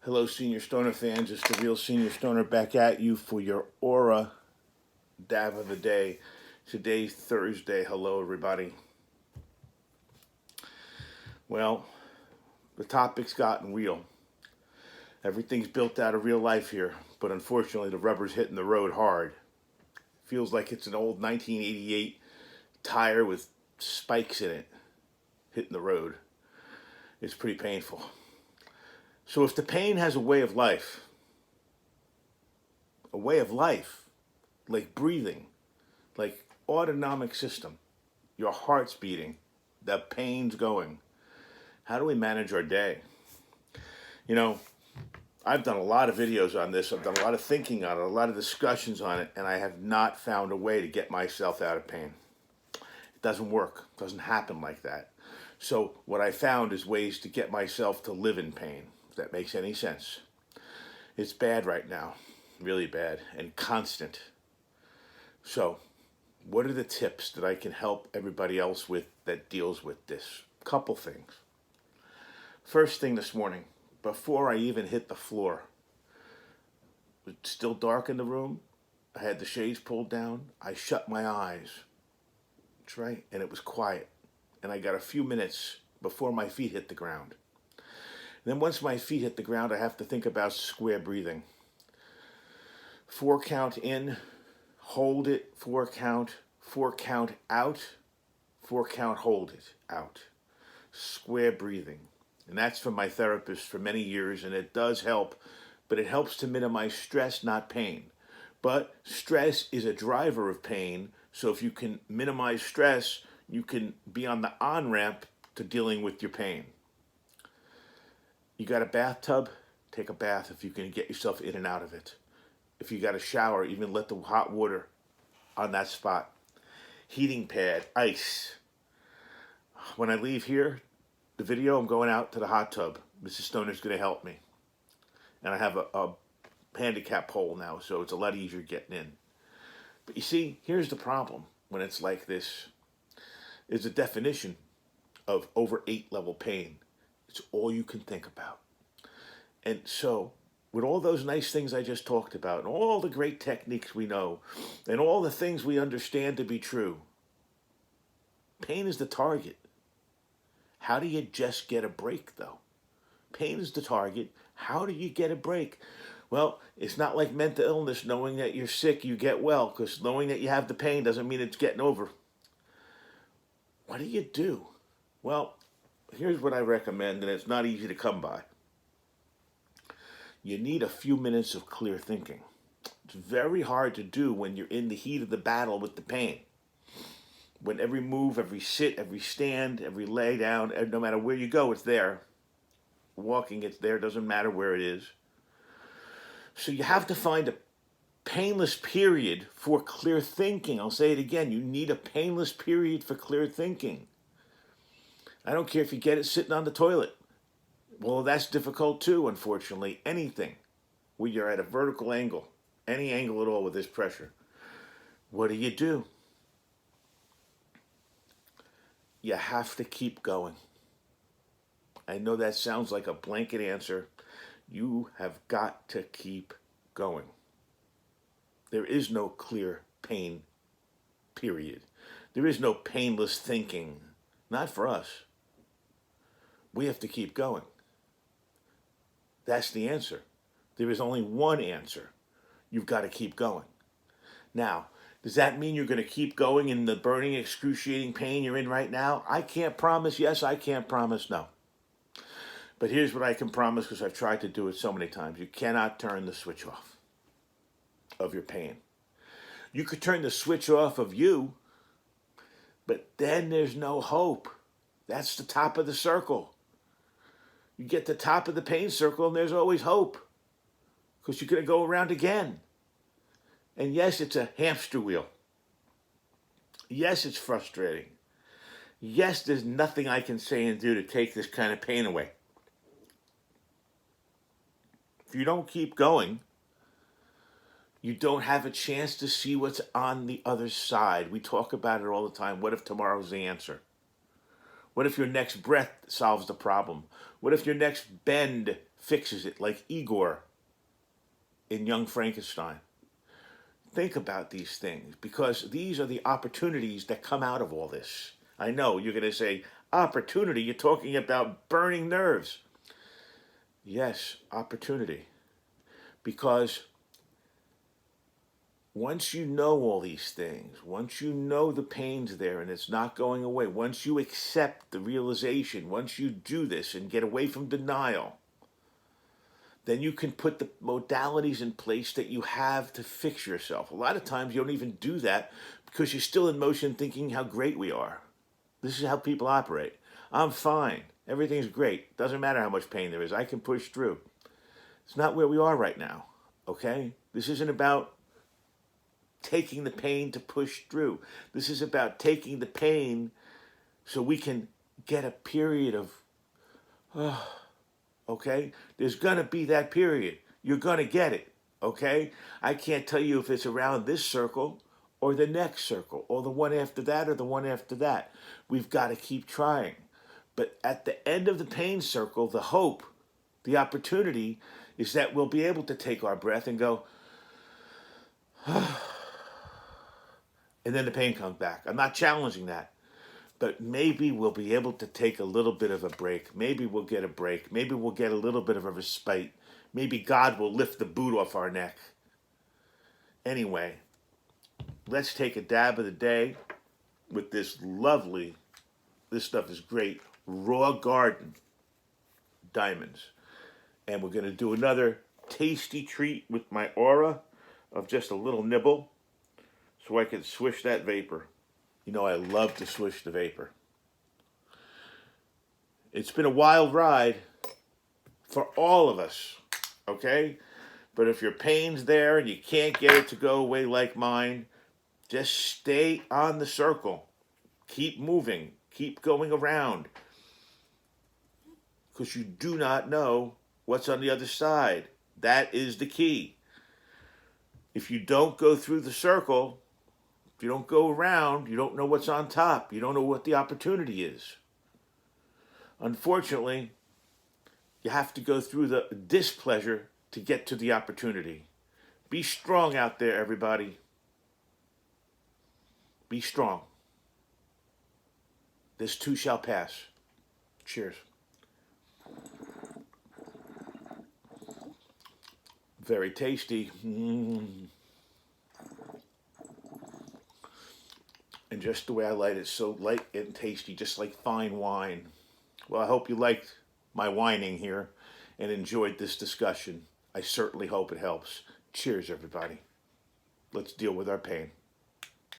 Hello, Senior Stoner fans. It's the real Senior Stoner back at you for your Aura dab of the day. Today's Thursday. Hello, everybody. Well, the topic's gotten real. Everything's built out of real life here, but unfortunately, the rubber's hitting the road hard. Feels like it's an old 1988 tire with spikes in it hitting the road. It's pretty painful. So if the pain has a way of life, like breathing, like autonomic system, your heart's beating, the pain's going, how do we manage our day? You know, I've done a lot of videos on this. I've done a lot of thinking on it, a lot of discussions on it, and I have not found a way to get myself out of pain. It doesn't work. It doesn't happen like that. So what I found is ways to get myself to live in pain, if that makes any sense. It's bad right now, really bad, and constant. So what are the tips that I can help everybody else with that deals with this? Couple things. First thing this morning, before I even hit the floor, it was still dark in the room. I had the shades pulled down. I shut my eyes. That's right. And it was quiet. And I got a few minutes before my feet hit the ground. And then once my feet hit the ground, I have to think about square breathing. 4 count in, hold it, 4 count out, 4 count, hold it out. Square breathing. And that's from my therapist for many years, and it does help, but it helps to minimize stress, not pain. But stress is a driver of pain, so if you can minimize stress, you can be on the on-ramp to dealing with your pain. You got a bathtub? Take a bath if you can get yourself in and out of it. If you got a shower, even let the hot water on that spot. Heating pad, ice. When I leave here, the video, I'm going out to the hot tub. Mrs. Stoner's going to help me. And I have a handicap pole now, so it's a lot easier getting in. But you see, here's the problem when it's like this. Is a definition of over 8 level pain. It's all you can think about. And so, with all those nice things I just talked about, and all the great techniques we know, and all the things we understand to be true, pain is the target. How do you just get a break, though? Pain is the target. How do you get a break? Well, it's not like mental illness, knowing that you're sick, you get well, because knowing that you have the pain doesn't mean it's getting over. What do you do? Well, here's what I recommend, and it's not easy to come by. You need a few minutes of clear thinking. It's very hard to do when you're in the heat of the battle with the pain. When every move, every sit, every stand, every lay down, no matter where you go, it's there. Walking, it's there, doesn't matter where it is. So you have to find a painless period for clear thinking. I'll say it again. You need a painless period for clear thinking. I don't care if you get it sitting on the toilet. Well, that's difficult too, unfortunately. Anything where you're at a vertical angle, any angle at all with this pressure. What do? You have to keep going. I know that sounds like a blanket answer. You have got to keep going. There is no clear pain period. There is no painless thinking. Not for us. We have to keep going. That's the answer. There is only one answer. You've got to keep going. Now, does that mean you're going to keep going in the burning, excruciating pain you're in right now? I can't promise yes, I can't promise no. But here's what I can promise, because I've tried to do it so many times. You cannot turn the switch off of your pain. You could turn the switch off of you, but then there's no hope. That's the top of the circle. You get the top of the pain circle and there's always hope, because you're going to go around again. And yes, it's a hamster wheel. Yes, it's frustrating. Yes, there's nothing I can say and do to take this kind of pain away. If you don't keep going, you don't have a chance to see what's on the other side. We talk about it all the time. What if tomorrow's the answer? What if your next breath solves the problem? What if your next bend fixes it, like Igor in Young Frankenstein. Think about these things, because these are the opportunities that come out of all this. I know you're going to say, opportunity, you're talking about burning nerves. Yes, opportunity. Because once you know all these things, once you know the pain's there and it's not going away, once you accept the realization, once you do this and get away from denial, then you can put the modalities in place that you have to fix yourself. A lot of times you don't even do that because you're still in motion thinking how great we are. This is how people operate. I'm fine. Everything's great. Doesn't matter how much pain there is. I can push through. It's not where we are right now, okay? This isn't about taking the pain to push through. This is about taking the pain so we can get a period of, okay? There's going to be that period. You're going to get it, okay? I can't tell you if it's around this circle or the next circle or the one after that or the one after that. We've got to keep trying. But at the end of the pain circle, the hope, the opportunity is that we'll be able to take our breath and go, and then the pain comes back. I'm not challenging that. But maybe we'll be able to take a little bit of a break. Maybe we'll get a break. Maybe we'll get a little bit of a respite. Maybe God will lift the boot off our neck. Anyway, let's take a dab of the day with this lovely, this stuff is great, Raw Garden diamonds. And we're going to do another tasty treat with my Oura of just a little nibble so I can swish that vapor. You know, I love to swish the vapor. It's been a wild ride for all of us, okay? But if your pain's there and you can't get it to go away like mine, just stay on the circle. Keep moving. Keep going around. Because you do not know what's on the other side. That is the key. If you don't go through the circle, if you don't go around, you don't know what's on top. You don't know what the opportunity is. Unfortunately, you have to go through the displeasure to get to the opportunity. Be strong out there, everybody. Be strong. This too shall pass. Cheers. Very tasty. And just the way I like it, so light and tasty, just like fine wine. Well, I hope you liked my whining here and enjoyed this discussion. I certainly hope it helps. Cheers, everybody. Let's deal with our pain.